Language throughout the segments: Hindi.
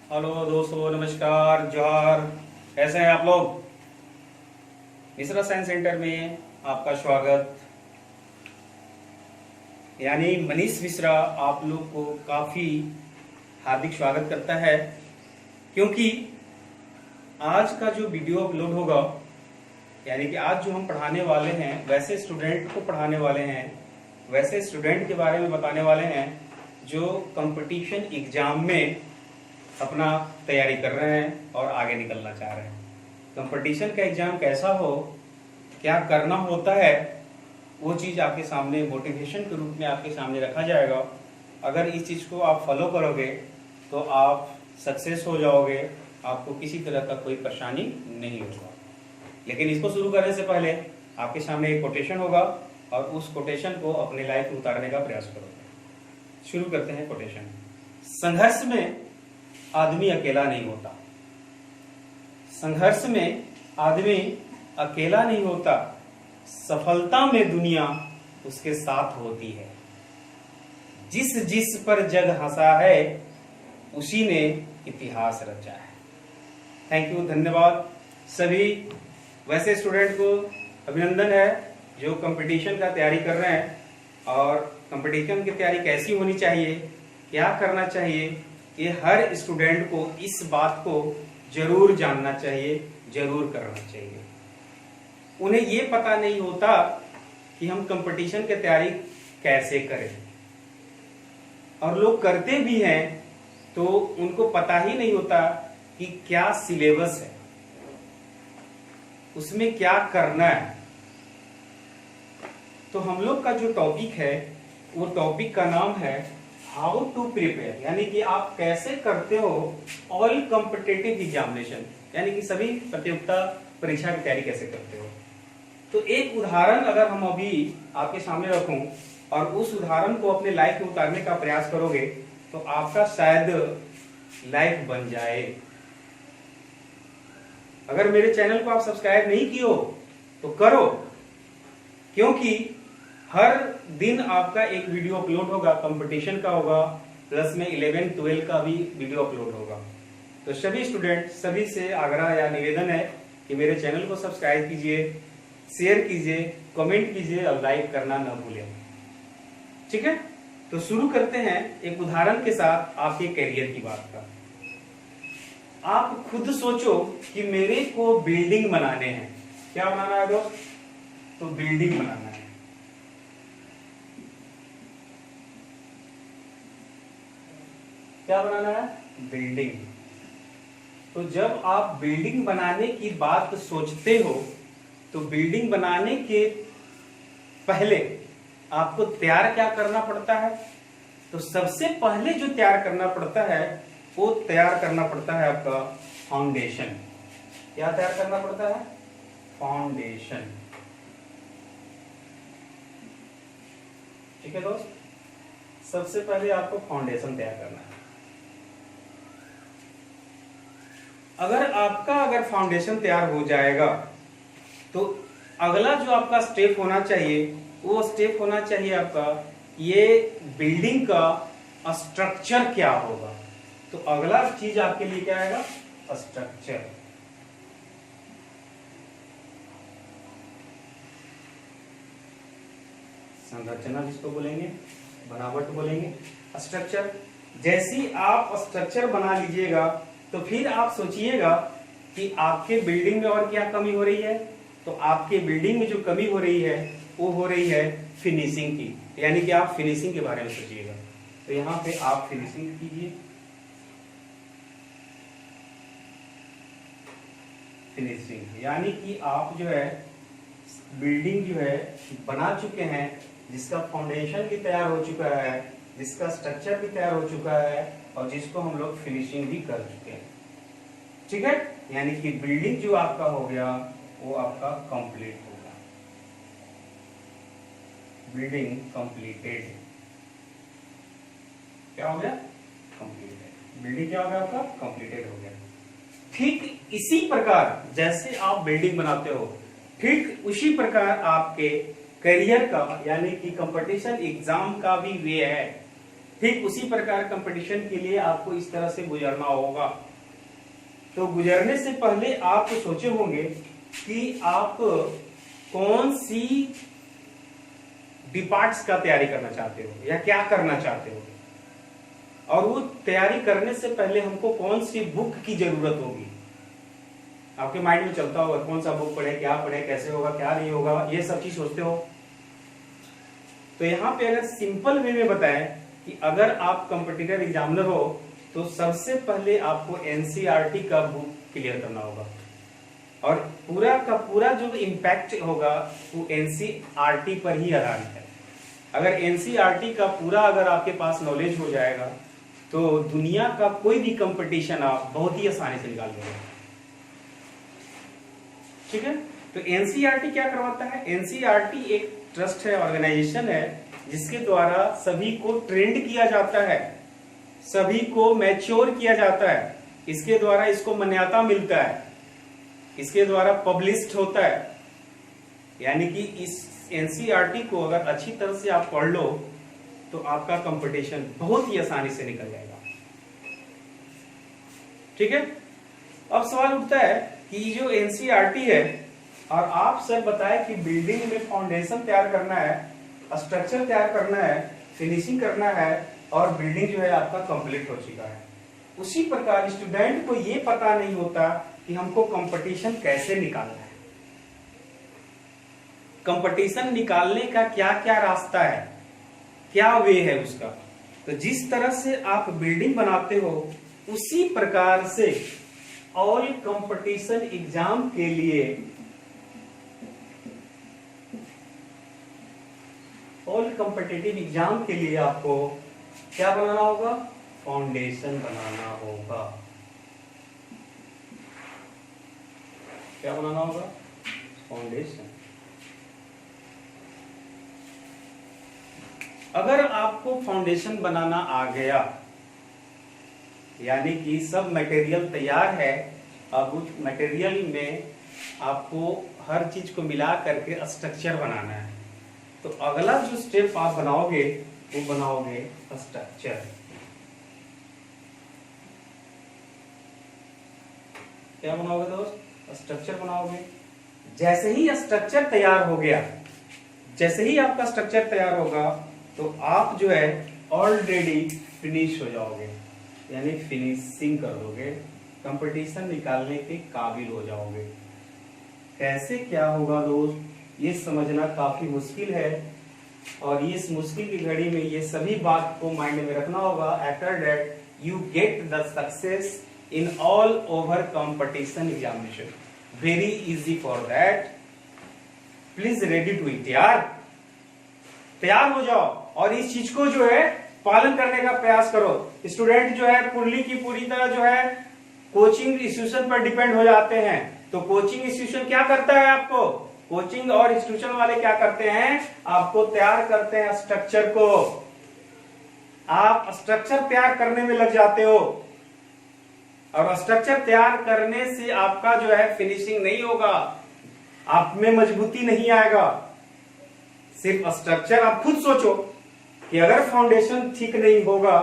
हेलो दोस्तों, नमस्कार, जोहार। कैसे हैं आप लोग? मिश्रा साइंस सेंटर में आपका स्वागत। यानी मनीष मिश्रा आप लोग को काफ़ी हार्दिक स्वागत करता है, क्योंकि आज का जो वीडियो अपलोड होगा, यानी कि आज जो हम पढ़ाने वाले हैं वैसे स्टूडेंट को पढ़ाने वाले हैं, वैसे स्टूडेंट के बारे में बताने वाले हैं जो कंपटीशन एग्जाम में अपना तैयारी कर रहे हैं और आगे निकलना चाह रहे हैं। कंपटीशन का एग्जाम कैसा हो, क्या करना होता है, वो चीज़ आपके सामने मोटिवेशन के रूप में आपके सामने रखा जाएगा। अगर इस चीज़ को आप फॉलो करोगे तो आप सक्सेस हो जाओगे, आपको किसी तरह का कोई परेशानी नहीं होगा। लेकिन इसको शुरू करने से पहले आपके सामने एक कोटेशन होगा और उस कोटेशन को अपने लाइफ में उतारने का प्रयास करोगे। शुरू करते हैं कोटेशन। संघर्ष में आदमी अकेला नहीं होता। संघर्ष में आदमी अकेला नहीं होता, सफलता में दुनिया उसके साथ होती है। जिस जिस पर जग हंसा है उसी ने इतिहास रचा है। थैंक यू, धन्यवाद। सभी वैसे स्टूडेंट को अभिनंदन है जो कंपटीशन का तैयारी कर रहे हैं। और कंपटीशन की तैयारी कैसी होनी चाहिए, क्या करना चाहिए, ये हर स्टूडेंट को इस बात को जरूर जानना चाहिए, जरूर करना चाहिए। उन्हें ये पता नहीं होता कि हम कंपटीशन की तैयारी कैसे करें, और लोग करते भी हैं तो उनको पता ही नहीं होता कि क्या सिलेबस है, उसमें क्या करना है। तो हम लोग का जो टॉपिक है वो टॉपिक का नाम है हाउ टू प्रिपेयर, यानी कि आप कैसे करते हो ऑल कॉम्पिटिटिव एग्जामिनेशन, यानी कि सभी प्रतियोगिता परीक्षा की तैयारी कैसे करते हो। तो एक उदाहरण अगर हम अभी आपके सामने रखूं और उस उदाहरण को अपने लाइफ में उतारने का प्रयास करोगे तो आपका शायद लाइफ बन जाए। अगर मेरे चैनल को आप सब्सक्राइब नहीं किए हो तो करो, क्योंकि हर दिन आपका एक वीडियो अपलोड होगा, कंपटीशन का होगा, प्लस में 11, 12 का भी वीडियो अपलोड होगा। तो सभी स्टूडेंट, सभी से आग्रह या निवेदन है कि मेरे चैनल को सब्सक्राइब कीजिए, शेयर कीजिए, कमेंट कीजिए और लाइक करना न भूलें। ठीक है, तो शुरू करते हैं एक उदाहरण के साथ आपके करियर की बात का। आप खुद सोचो कि मेरे को बिल्डिंग बनाने हैं। क्या बनाना है दोस्त? तो बिल्डिंग बनाना है। क्या बनाना है? बिल्डिंग। तो जब आप बिल्डिंग बनाने की बात सोचते हो तो बिल्डिंग बनाने के पहले आपको तैयार क्या करना पड़ता है? तो सबसे पहले जो तैयार करना पड़ता है वो तैयार करना पड़ता है आपका फाउंडेशन। क्या तैयार करना पड़ता है? फाउंडेशन। ठीक है दोस्त, सबसे पहले आपको फाउंडेशन तैयार करना है। अगर फाउंडेशन तैयार हो जाएगा तो अगला जो आपका स्टेप होना चाहिए वो स्टेप होना चाहिए आपका ये बिल्डिंग का स्ट्रक्चर क्या होगा। तो अगला चीज आपके लिए क्या आएगा? स्ट्रक्चर। संरचना जिसको बोलेंगे, बनावट बोलेंगे, स्ट्रक्चर। जैसी आप स्ट्रक्चर बना लीजिएगा तो फिर आप सोचिएगा कि आपके बिल्डिंग में और क्या कमी हो रही है। तो आपके बिल्डिंग में जो कमी हो रही है वो हो रही है फिनिशिंग की, यानी कि आप फिनिशिंग के बारे में सोचिएगा। तो यहां पे आप फिनिशिंग कीजिए। फिनिशिंग यानी कि आप जो है बिल्डिंग जो है बना चुके हैं, जिसका फाउंडेशन भी तैयार हो चुका है, जिसका स्ट्रक्चर भी तैयार हो चुका है और जिसको हम लोग फिनिशिंग भी कर चुके हैं। ठीक है, यानी कि बिल्डिंग जो आपका हो गया वो आपका कंप्लीट होगा। Building completed. क्या हो गया? कंप्लीटेड। बिल्डिंग क्या हो गया आपका? कंप्लीटेड हो गया। ठीक इसी प्रकार जैसे आप बिल्डिंग बनाते हो, ठीक उसी प्रकार आपके करियर का यानी कि कंपटीशन एग्जाम का भी वे है। ठीक उसी प्रकार कंपटीशन के लिए आपको इस तरह से गुजरना होगा। तो गुजरने से पहले आप तो सोचे होंगे कि आप कौन सी डिपार्ट्स का तैयारी करना चाहते हो या क्या करना चाहते हो, और वो तैयारी करने से पहले हमको कौन सी बुक की जरूरत होगी। आपके माइंड में चलता होगा कौन सा बुक पढ़े, क्या पढ़े, कैसे होगा, क्या नहीं होगा, ये सब चीज सोचते हो। तो यहाँ पे अगर सिंपल वे में बताएं कि अगर आप कॉम्पिटिटिव एग्जामिनर हो तो सबसे पहले आपको एनसीईआरटी का बुक क्लियर करना होगा, और पूरा का पूरा जो इम्पैक्ट होगा वो एनसीईआरटी पर ही आधारित है। अगर एनसीईआरटी का पूरा अगर आपके पास नॉलेज हो जाएगा तो दुनिया का कोई भी कंपटीशन आप बहुत ही आसानी से निकाल लोगे। ठीक है, तो एनसीईआरटी क्या करवाता है? एनसीईआरटी एक ट्रस्ट है, ऑर्गेनाइजेशन है, जिसके द्वारा सभी को ट्रेंड किया जाता है, सभी को मैच्योर किया जाता है, इसके द्वारा इसको मान्यता मिलता है, इसके द्वारा पब्लिश्ड होता है। यानी कि इस एनसीईआरटी को अगर अच्छी तरह से आप पढ़ लो तो आपका कंपटीशन बहुत ही आसानी से निकल जाएगा। ठीक है, अब सवाल उठता है कि जो एनसीईआरटी है और आप सर बताए कि बिल्डिंग में फाउंडेशन तैयार करना है, स्ट्रक्चर तैयार करना है, फिनिशिंग करना है और बिल्डिंग जो है आपका कंप्लीट हो चुका है। उसी प्रकार स्टूडेंट को ये पता नहीं होता कि हमको कंपटीशन कैसे निकालना है, कंपटीशन निकालने का क्या क्या रास्ता है, क्या वे है उसका। तो जिस तरह से आप बिल्डिंग बनाते हो उसी प्रकार से ऑल कंपटीशन एग्जाम के लिए, ऑल कॉम्पिटिटिव एग्जाम के लिए आपको क्या बनाना होगा? फाउंडेशन बनाना होगा। क्या बनाना होगा? फाउंडेशन। अगर आपको फाउंडेशन बनाना आ गया, यानी कि सब मटेरियल तैयार है, अब उस मटेरियल में आपको हर चीज को मिला करके स्ट्रक्चर बनाना है, तो अगला जो स्टेप आप बनाओगे वो बनाओगे स्ट्रक्चर। क्या बनाओगे दोस्त? स्ट्रक्चर बनाओगे। जैसे ही स्ट्रक्चर तैयार हो गया, जैसे ही आपका स्ट्रक्चर तैयार होगा तो आप जो है ऑलरेडी फिनिश हो जाओगे, यानी फिनिशिंग कर दोगे, कंपटीशन निकालने के काबिल हो जाओगे। कैसे क्या होगा दोस्त, ये समझना काफी मुश्किल है, और इस मुश्किल की घड़ी में ये सभी बात को माइंड में रखना होगा। After that you get the success in all over competition examination, very easy for that. Please ready to it यार, तैयार हो जाओ और इस चीज को जो है पालन करने का प्रयास करो। स्टूडेंट जो है पूरी की पूरी तरह जो है कोचिंग इंस्टीट्यूशन पर डिपेंड हो जाते हैं, तो कोचिंग इंस्टीट्यूशन क्या करता है आपको? कोचिंग और इंस्टीट्यूशन वाले क्या करते हैं? आपको तैयार करते हैं स्ट्रक्चर को। आप स्ट्रक्चर तैयार करने में लग जाते हो, और स्ट्रक्चर तैयार करने से आपका जो है फिनिशिंग नहीं होगा, आप में मजबूती नहीं आएगा। सिर्फ स्ट्रक्चर, आप खुद सोचो कि अगर फाउंडेशन ठीक नहीं होगा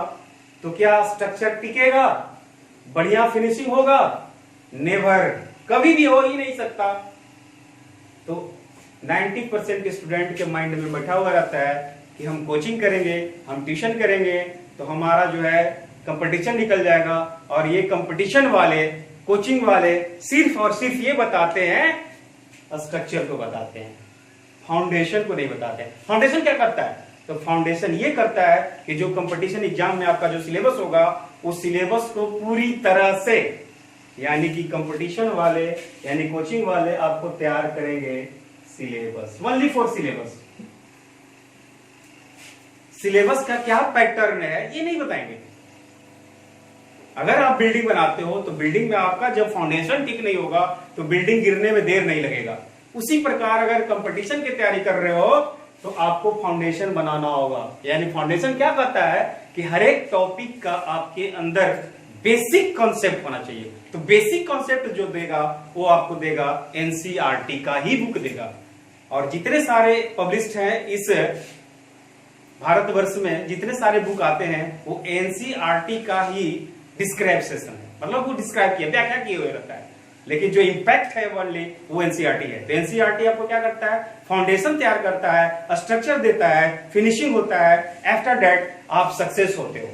तो क्या स्ट्रक्चर टिकेगा? बढ़िया फिनिशिंग होगा? नेवर, कभी भी हो ही नहीं सकता। तो 90% स्टूडेंट के माइंड में बैठा हुआ रहता है कि हम कोचिंग करेंगे, हम ट्यूशन करेंगे तो हमारा जो है कंपटीशन निकल जाएगा, और ये कंपटीशन वाले, कोचिंग वाले सिर्फ और सिर्फ ये बताते हैं, स्ट्रक्चर को बताते हैं, फाउंडेशन को नहीं बताते हैं। फाउंडेशन क्या करता है? तो फाउंडेशन ये करता है कि जो कंपटीशन एग्जाम में आपका जो सिलेबस होगा उस सिलेबस को पूरी तरह से, यानी कि कंपटीशन वाले यानी कोचिंग वाले आपको तैयार करेंगे syllabus, only for syllabus. Syllabus का क्या पैटर्न है ये नहीं बताएंगे। अगर आप बिल्डिंग बनाते हो तो बिल्डिंग में आपका जब फाउंडेशन ठीक नहीं होगा तो बिल्डिंग गिरने में देर नहीं लगेगा। उसी प्रकार अगर कंपटीशन की तैयारी कर रहे हो तो आपको फाउंडेशन बनाना होगा। यानी फाउंडेशन क्या कहता है कि हर एक टॉपिक का आपके अंदर बेसिक कॉन्सेप्ट होना चाहिए। तो बेसिक कॉन्सेप्ट जो देगा वो आपको देगा एनसीईआरटी का ही बुक देगा। और जितने सारे पब्लिश्ड हैं इस भारतवर्ष में जितने सारे बुक आते हैं वो एनसीईआरटी का ही डिस्क्राइबेशन है, मतलब वो डिस्क्राइब किया, व्याख्या किए हुए रहता है, लेकिन जो इम्पैक्ट है वर्ल्डली वो एनसीईआरटी है। तो एनसीईआरटी आपको क्या करता है, फाउंडेशन तैयार करता है, स्ट्रक्चर देता है, फिनिशिंग होता है, आफ्टर दैट आप सक्सेस होते हो।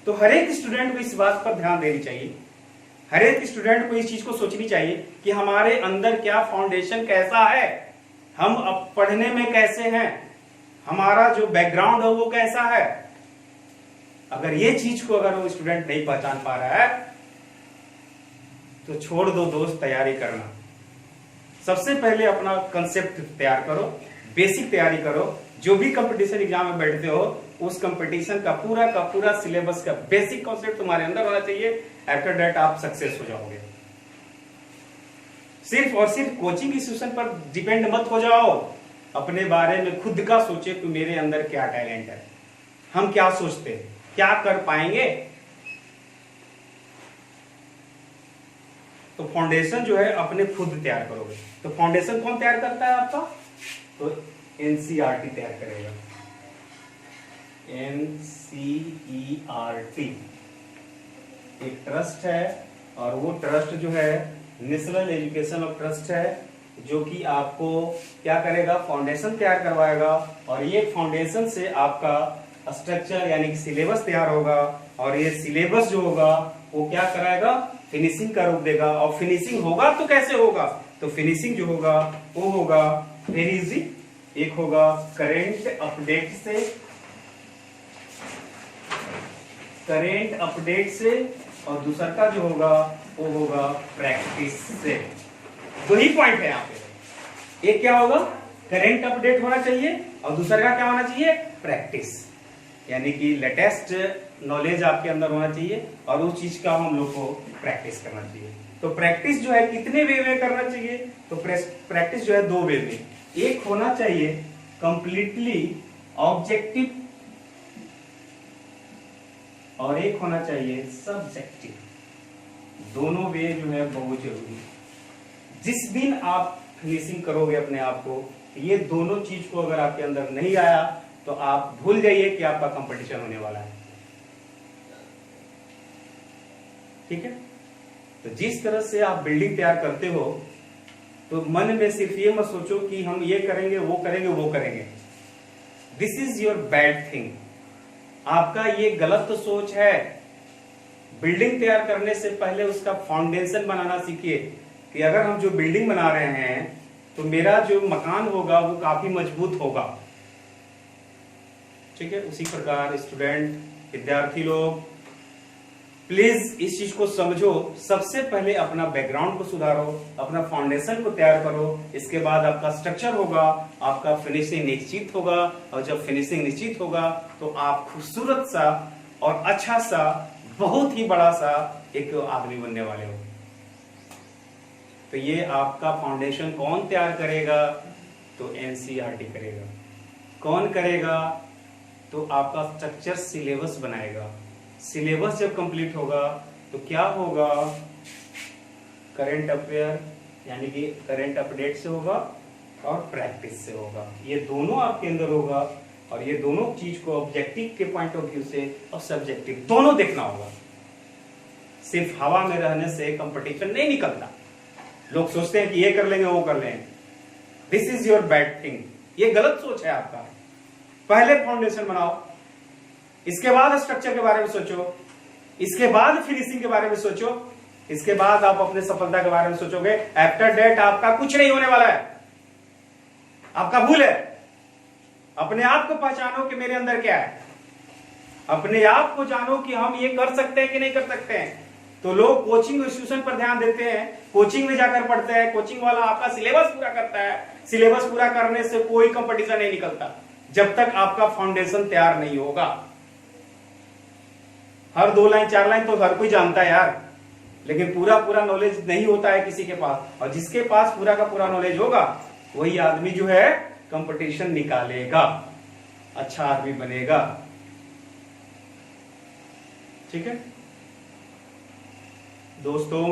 तो हर एक स्टूडेंट को इस बात पर ध्यान देनी चाहिए, हर एक स्टूडेंट को इस चीज को सोचनी चाहिए कि हमारे अंदर क्या फाउंडेशन कैसा है, हम अब पढ़ने में कैसे हैं, हमारा जो बैकग्राउंड है वो कैसा है। अगर ये चीज को अगर वो स्टूडेंट नहीं पहचान पा रहा है तो छोड़ दो दोस्त तैयारी करना। सबसे पहले अपना कंसेप्ट तैयार करो, बेसिक तैयारी करो। जो भी कंपटीशन एग्जाम में बैठते हो उस कंपटीशन का पूरा सिलेबस का बेसिक कॉन्सेप्ट तुम्हारे अंदर होना चाहिए। आफ्टर दैट आप सक्सेस हो जाओगे। सिर्फ और सिर्फ कोचिंग इंस्टीट्यूशन पर डिपेंड मत हो जाओ, अपने बारे में खुद का सोचे कि मेरे अंदर क्या टैलेंट है, हम क्या सोचते हैं, क्या कर पाएंगे। तो फाउंडेशन जो है अपने खुद तैयार करोगे। तो फाउंडेशन कौन तैयार करता है आपका, तो एनसीईआरटी तैयार करेगा। एनसीईआरटी एक ट्रस्ट है और वो ट्रस्ट जो है नेशनल एजुकेशन ऑफ ट्रस्ट है, जो कि आपको क्या करेगा, फाउंडेशन तैयार करवाएगा। और ये फाउंडेशन से आपका स्ट्रक्चर यानी कि सिलेबस तैयार होगा, और ये सिलेबस जो होगा वो क्या कराएगा, फिनिशिंग का रूप देगा। और फिनिशिंग होगा तो कैसे होगा, तो फिनिशिंग जो होगा वो होगा वेरी इजी। एक होगा करेंट अपडेट से, और दूसरा का जो होगा वो होगा प्रैक्टिस से। दो ही पॉइंट है यहाँ पे, एक क्या होगा, करेंट अपडेट होना चाहिए, और दूसरा का क्या होना चाहिए, प्रैक्टिस, यानी कि लेटेस्ट नॉलेज आपके अंदर होना चाहिए और उस चीज का हम लोग को प्रैक्टिस करना चाहिए। तो प्रैक्टिस जो है कितने वे में करना चाहिए, तो प्रैक्टिस जो है दो वे में, एक होना चाहिए कंप्लीटली ऑब्जेक्टिव और एक होना चाहिए सब्जेक्टिव। दोनों वे जो है बहुत जरूरी है। जिस दिन आप फिनिशिंग करोगे अपने आप को, ये दोनों चीज को अगर आपके अंदर नहीं आया तो आप भूल जाइए कि आपका कंपटीशन होने वाला है। ठीक है, तो जिस तरह से आप बिल्डिंग तैयार करते हो तो मन में सिर्फ ये मत सोचो कि हम ये करेंगे वो करेंगे। This is your bad thing, आपका ये गलत सोच है। बिल्डिंग तैयार करने से पहले उसका फाउंडेशन बनाना सीखिए कि अगर हम जो बिल्डिंग बना रहे हैं तो मेरा जो मकान होगा वो काफी मजबूत होगा। ठीक है, उसी प्रकार स्टूडेंट, विद्यार्थी लोग, प्लीज इस चीज को समझो। सबसे पहले अपना बैकग्राउंड को सुधारो, अपना फाउंडेशन को तैयार करो, इसके बाद आपका स्ट्रक्चर होगा, आपका फिनिशिंग निश्चित होगा, और जब फिनिशिंग निश्चित होगा तो आप खूबसूरत सा और अच्छा सा, बहुत ही बड़ा सा एक आदमी बनने वाले हो। तो ये आपका फाउंडेशन कौन तैयार करेगा, तो एनसीईआरटी करेगा। कौन करेगा, तो आपका स्ट्रक्चर सिलेबस बनाएगा। सिलेबस जब कंप्लीट होगा तो क्या होगा, करंट अफेयर यानी कि करंट अपडेट से होगा और प्रैक्टिस से होगा। ये दोनों आपके अंदर होगा, और ये दोनों चीज को ऑब्जेक्टिव के पॉइंट ऑफ व्यू से और सब्जेक्टिव दोनों देखना होगा। सिर्फ हवा में रहने से कंपटीशन नहीं निकलता। लोग सोचते हैं कि ये कर लेंगे वो कर लेंगे, this is your bad thing, ये गलत सोच है आपका। पहले फाउंडेशन बनाओ, इसके बाद स्ट्रक्चर के बारे में सोचो, इसके बाद फिनिशिंग के बारे में सोचो, इसके बाद आप अपने सफलता के बारे में सोचोगे। आफ्टर दैट आपका कुछ नहीं होने वाला है, आपका भूल है। अपने आप को पहचानो कि मेरे अंदर क्या है, अपने आप को जानो कि हम ये कर सकते हैं कि नहीं कर सकते हैं। तो लोग कोचिंग इंस्टीट्यूशन पर ध्यान देते हैं, कोचिंग में जाकर पढ़ते हैं, कोचिंग वाला आपका सिलेबस पूरा करता है। सिलेबस पूरा करने से कोई कंपटीशन नहीं निकलता जब तक आपका फाउंडेशन तैयार नहीं होगा। हर 2 लाइन 4 लाइन तो हर कोई जानता है यार, लेकिन पूरा नॉलेज नहीं होता है किसी के पास। और जिसके पास पूरा का पूरा नॉलेज होगा वही आदमी जो है कंपटीशन निकालेगा, अच्छा आदमी बनेगा। ठीक है दोस्तों,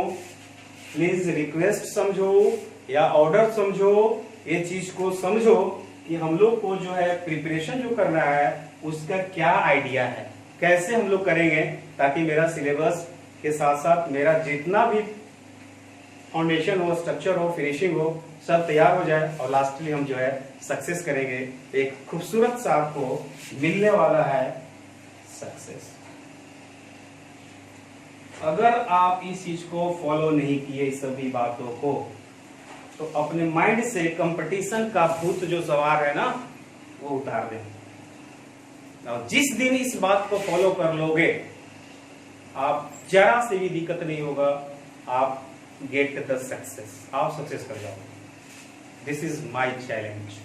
प्लीज रिक्वेस्ट समझो या ऑर्डर समझो, ये चीज को समझो कि हम लोग को जो है प्रिपरेशन जो करना है उसका क्या आइडिया है, कैसे हम लोग करेंगे ताकि मेरा सिलेबस के साथ साथ मेरा जितना भी फाउंडेशन हो, स्ट्रक्चर हो, फिनिशिंग हो, सब तैयार हो जाए और लास्टली हम जो है सक्सेस करेंगे। एक खूबसूरत सा आपको मिलने वाला है सक्सेस। अगर आप इस चीज को फॉलो नहीं किए, इस सभी बातों को, तो अपने माइंड से कंपटीशन का भूत जो सवार है ना वो उतार दें। और जिस दिन इस बात को फॉलो कर लोगे, आप जरा से भी दिक्कत नहीं होगा, आप गेट द सक्सेस, आप सक्सेस कर जाओगे। This is my challenge.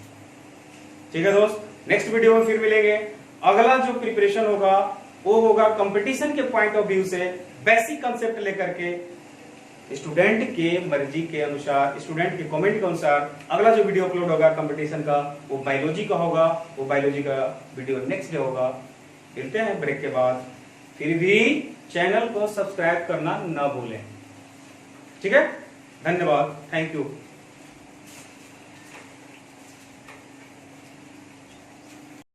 ठीक है दोस्त, नेक्स्ट वीडियो में फिर मिलेंगे। अगला जो प्रिपरेशन होगा वो होगा कंपटीशन के पॉइंट ऑफ व्यू से, बेसिक कंसेप्ट लेकर के स्टूडेंट के मर्जी के अनुसार, स्टूडेंट के कमेंट के अनुसार अगला जो वीडियो अपलोड होगा कंपटीशन का वो बायोलॉजी का होगा। वो बायोलॉजी का वीडियो नेक्स्ट डे होगा। मिलते हैं ब्रेक के बाद। फिर भी चैनल को सब्सक्राइब करना ना भूलें। ठीक है, धन्यवाद, थैंक यू।